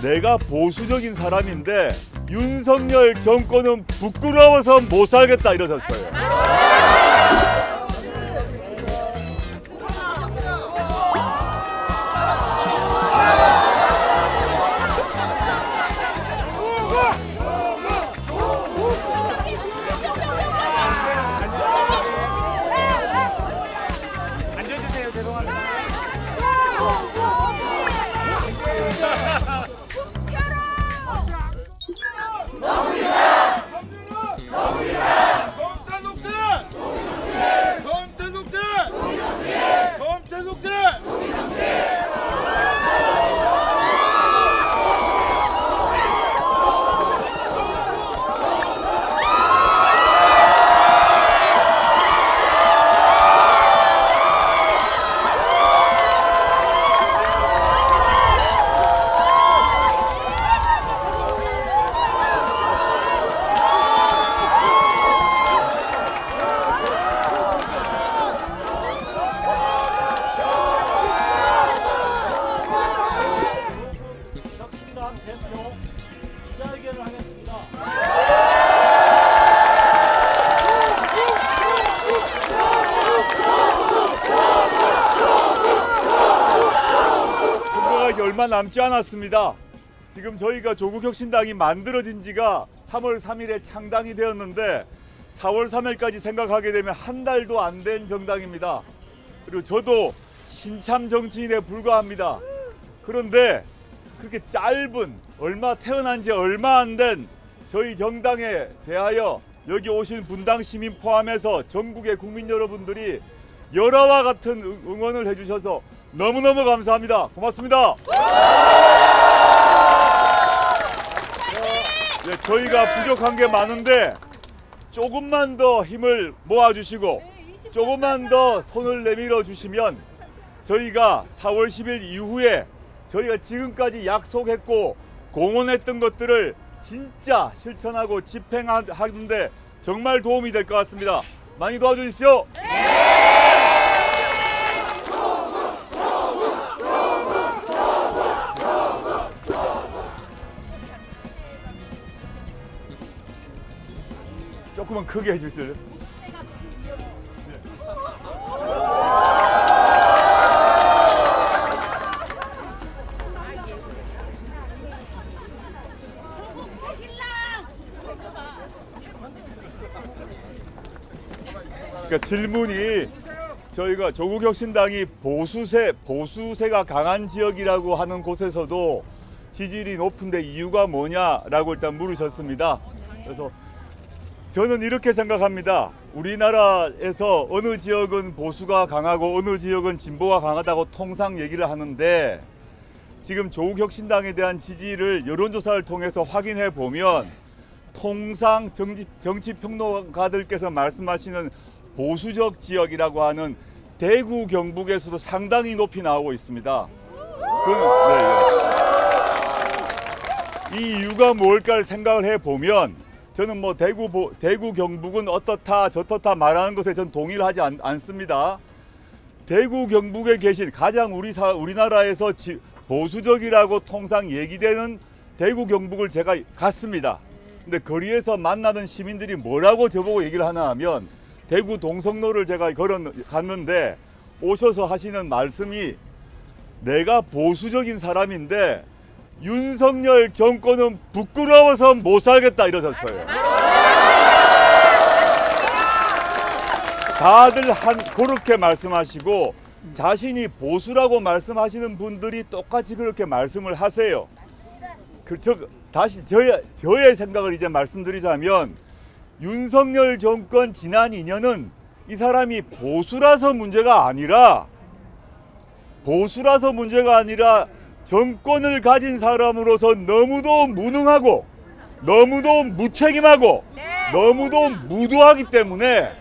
내가 보수적인 사람인데 윤석열 정권은 부끄러워서 못 살겠다 이러셨어요. 앉아주세요. 죄송합니다. 혁신당 대표 기자회견을 하겠습니다. 선거가 얼마 남지 않았습니다. 지금 저희가 조국혁신당이 만들어진 지가 3월 3일에 창당이 되었는데 4월 3일까지 생각하게 되면 한 달도 안 된 정당입니다. 그리고 저도 신참 정치인에 불과합니다. 그런데 그렇게 짧은 태어난 지 얼마 안 된 저희 정당에 대하여 여기 오신 분당 시민 포함해서 전국의 국민 여러분들이 열화와 같은 응원을 해주셔서 너무너무 감사합니다. 고맙습니다. 네, 저희가 부족한 게 많은데 조금만 더 힘을 모아주시고 조금만 더 손을 내밀어 주시면 저희가 4월 10일 이후에 저희가 지금까지 약속했고 공언했던 것들을 진짜 실천하고 집행하는데 정말 도움이 될 것 같습니다. 많이 도와주십시오. 조금만 크게 해주세요. 그러니까 질문이 저희가 조국혁신당이 보수세가 강한 지역이라고 하는 곳에서도 지지율이 높은데 이유가 뭐냐라고 일단 물으셨습니다. 그래서 저는 이렇게 생각합니다. 우리나라에서 어느 지역은 보수가 강하고 어느 지역은 진보가 강하다고 통상 얘기를 하는데 지금 조국혁신당에 대한 지지를 여론조사를 통해서 확인해 보면 통상 정치평론가들께서 말씀하시는 보수적 지역이라고 하는 대구 경북에서도 상당히 높이 나오고 있습니다. 이 이유가 뭘까를 생각을 해보면 저는 뭐 대구 경북은 어떻다 저떻다 말하는 것에 전 동의를 하지 않습니다. 대구 경북에 계신 가장 우리나라에서 보수적이라고 통상 얘기되는 대구 경북을 제가 갔습니다. 근데 거리에서 만나는 시민들이 뭐라고 저보고 얘기를 하나 하면 대구 동성로를 제가 갔는데 오셔서 하시는 말씀이 내가 보수적인 사람인데 윤석열 정권은 부끄러워서 못 살겠다 이러셨어요. 다들 그렇게 말씀하시고 자신이 보수라고 말씀하시는 분들이 똑같이 그렇게 말씀을 하세요. 다시 저의 생각을 이제 말씀드리자면 윤석열 정권 지난 2년은 이 사람이 보수라서 문제가 아니라 정권을 가진 사람으로서 너무도 무능하고 너무도 무책임하고 너무도 무도하기 때문에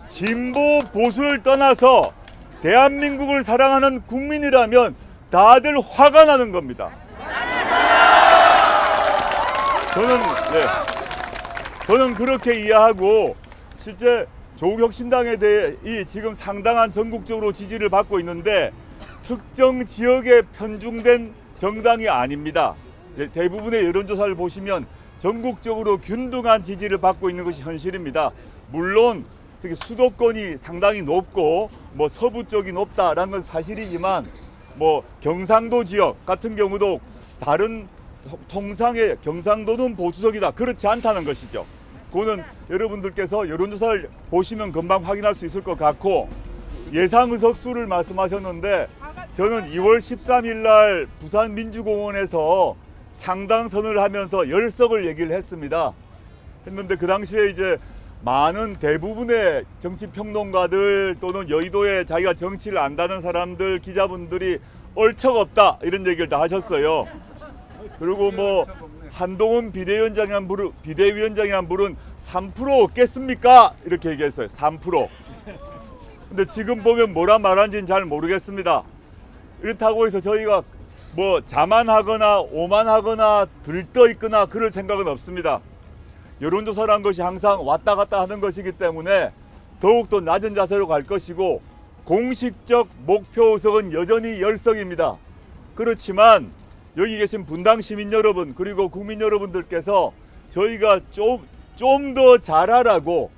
진보 보수를 떠나서 대한민국을 사랑하는 국민이라면 다들 화가 나는 겁니다. 저는 그렇게 이해하고 실제 조국혁신당에 대해 지금 상당한 전국적으로 지지를 받고 있는데 특정 지역에 편중된 정당이 아닙니다. 대부분의 여론조사를 보시면 전국적으로 균등한 지지를 받고 있는 것이 현실입니다. 물론 특히 수도권이 상당히 높고 뭐 서부 쪽이 높다라는 건 사실이지만 뭐 경상도 지역 같은 경우도 다른 통상의 경상도는 보수적이다 그렇지 않다는 것이죠. 그거는 여러분들께서 여론조사를 보시면 금방 확인할 수 있을 것 같고, 예상 의석수를 말씀하셨는데 저는 2월 13일 날 부산 민주공원에서 창당선을 하면서 10석을 얘기를 했는데 그 당시에 이제 많은 대부분의 정치평론가들 또는 여의도에 자기가 정치를 안다는 사람들, 기자분들이 얼척없다 이런 얘기를 다 하셨어요. 그리고 뭐 한동훈 비대위원장이 한 분은 3% 얻겠습니까? 이렇게 얘기했어요. 3%. 근데 지금 보면 뭐라 말하는지는 잘 모르겠습니다. 이렇다고 해서 저희가 뭐 자만하거나 오만하거나 들떠 있거나 그럴 생각은 없습니다. 여론조사라는 것이 항상 왔다 갔다 하는 것이기 때문에 더욱더 낮은 자세로 갈 것이고, 공식적 목표 의석은 여전히 10석입니다. 그렇지만 여기 계신 분당 시민 여러분 그리고 국민 여러분들께서 저희가 좀 더 잘하라고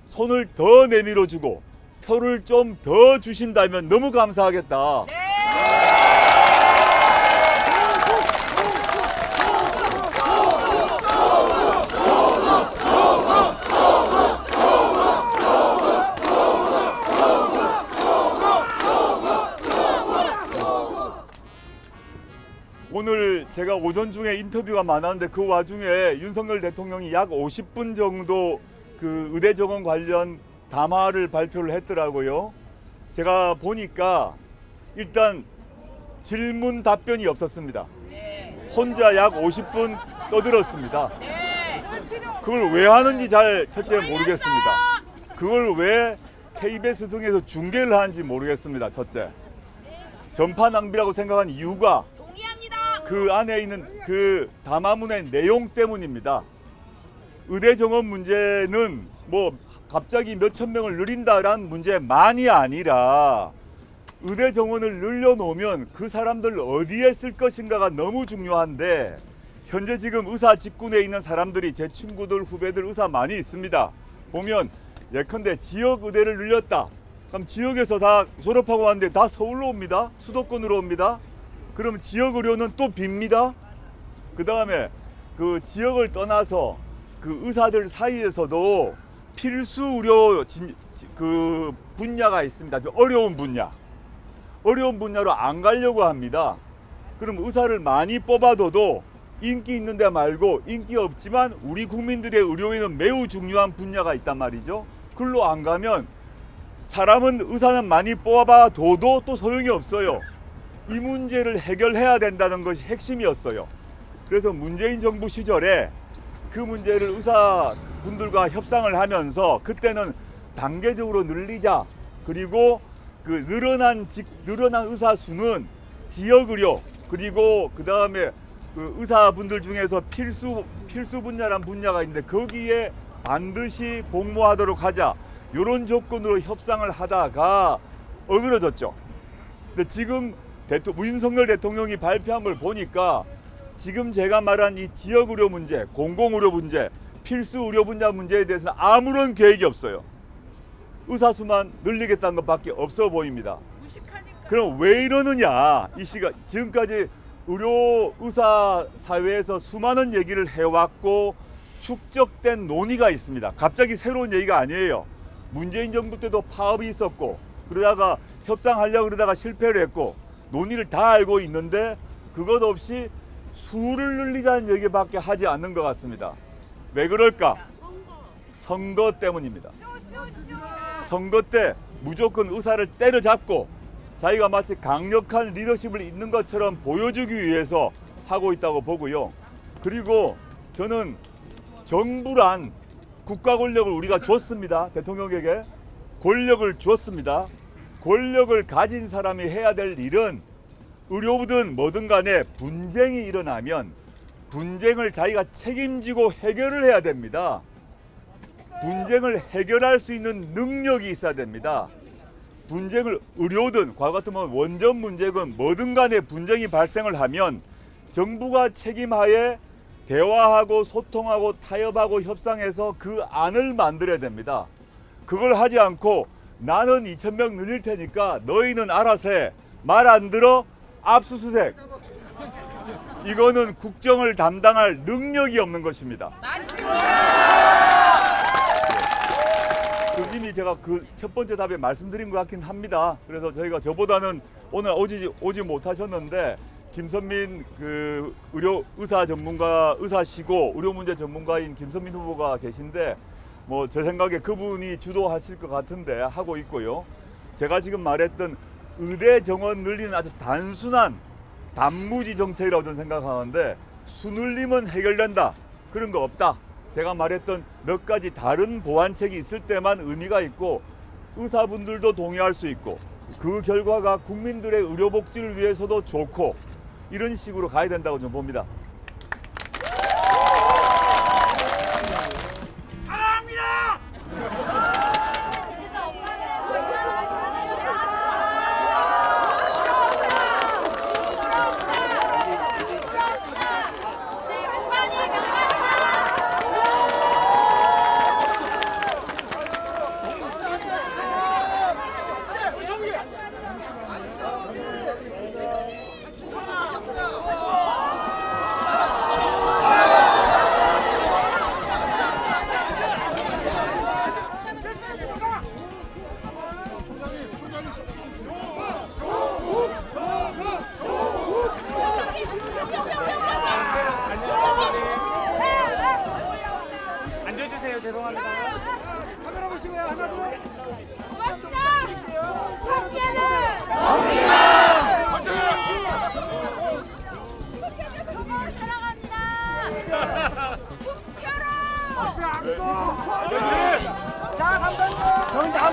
손을 더 내밀어 주고 표를 좀 더 주신다면 너무 감사하겠다. 오늘 제가 오전 중에 인터뷰가 많았는데 그 와중에 윤석열 대통령이 약 50분 정도 그 의대 정원 관련 담화를 발표를 했더라고요. 제가 보니까 일단 질문 답변이 없었습니다. 혼자 약 50분 떠들었습니다. 그걸 왜 하는지 첫째 모르겠습니다. 그걸 왜 KBS 등에서 중계를 하는지 모르겠습니다. 첫째. 전파 낭비라고 생각한 이유가 그 안에 있는 그 담화문의 내용 때문입니다. 의대 정원 문제는 뭐 갑자기 몇천 명을 늘린다라는 문제만이 아니라 의대 정원을 늘려놓으면 그 사람들 어디에 쓸 것인가가 너무 중요한데, 현재 지금 의사 직군에 있는 사람들이 제 친구들 후배들 의사 많이 있습니다. 보면 예컨대 지역 의대를 늘렸다. 그럼 지역에서 다 졸업하고 왔는데 다 서울로 옵니다. 수도권으로 옵니다. 그럼 지역 의료는 또 빕니다. 그 다음에 그 지역을 떠나서 그 의사들 사이에서도 필수 의료 그 분야가 있습니다. 어려운 분야로 안 가려고 합니다. 그럼 의사를 많이 뽑아둬도 인기 있는 데 말고 인기 없지만 우리 국민들의 의료에는 매우 중요한 분야가 있단 말이죠. 글로 안 가면 의사는 많이 뽑아둬도 또 소용이 없어요. 이 문제를 해결해야 된다는 것이 핵심이었어요. 그래서 문재인 정부 시절에 그 문제를 의사분들과 협상을 하면서 그때는 단계적으로 늘리자. 그리고 그 늘어난 의사 수는 지역 의료 그리고 그 다음에 그 의사분들 중에서 필수 분야란 분야가 있는데 거기에 반드시 복무하도록 하자. 이런 조건으로 협상을 하다가 어그러졌죠. 근데 지금 윤석열 대통령이 발표한 걸 보니까 지금 제가 말한 이 지역 의료 문제, 공공의료 문제, 필수 의료 분야 문제에 대해서는 아무런 계획이 없어요. 의사 수만 늘리겠다는 것밖에 없어 보입니다. 그럼 왜 이러느냐? 이 시각 지금까지 의사 사회에서 수많은 얘기를 해왔고 축적된 논의가 있습니다. 갑자기 새로운 얘기가 아니에요. 문재인 정부 때도 파업이 있었고 그러다가 협상하려고 그러다가 실패를 했고 논의를 다 알고 있는데 그것 없이 수를 늘리자는 얘기밖에 하지 않는 것 같습니다. 왜 그럴까? 선거 때문입니다. 선거 때 무조건 의사를 때려잡고 자기가 마치 강력한 리더십을 있는 것처럼 보여주기 위해서 하고 있다고 보고요. 그리고 저는 정부란 국가 권력을 우리가 줬습니다. 대통령에게 권력을 줬습니다. 권력을 가진 사람이 해야 될 일은 의료부든 뭐든 간에 분쟁이 일어나면 분쟁을 자기가 책임지고 해결을 해야 됩니다. 분쟁을 해결할 수 있는 능력이 있어야 됩니다. 의료든 과거 같으면 원전 문제건 뭐든 간에 분쟁이 발생을 하면 정부가 책임하에 대화하고 소통하고 타협하고 협상해서 그 안을 만들어야 됩니다. 그걸 하지 않고 나는 2,000명 늘릴 테니까 너희는 알아서 해. 말 안 들어? 압수수색. 이거는 국정을 담당할 능력이 없는 것입니다. 이미 제가 그 첫 번째 답에 말씀드린 것 같긴 합니다. 그래서 저희가 저보다는 오늘 오지 못하셨는데 김선민 그 의사 전문가 의사시고 의료 문제 전문가인 김선민 후보가 계신데 뭐 제 생각에 그분이 주도하실 것 같은데 하고 있고요. 제가 지금 말했던 의대 정원 늘리는 아주 단순한 단무지 정책이라고 저는 생각하는데 수늘리면 해결된다. 그런 거 없다. 제가 말했던 몇 가지 다른 보완책이 있을 때만 의미가 있고 의사분들도 동의할 수 있고 그 결과가 국민들의 의료복지를 위해서도 좋고 이런 식으로 가야 된다고 저는 봅니다. 앉아주세요. 죄송합니다. 카메라 보시고요. 하나 둘. 고맙습니다. 성기는 국회에서 정말 사랑합니다. 국회로. 자, 3번. 저희 다음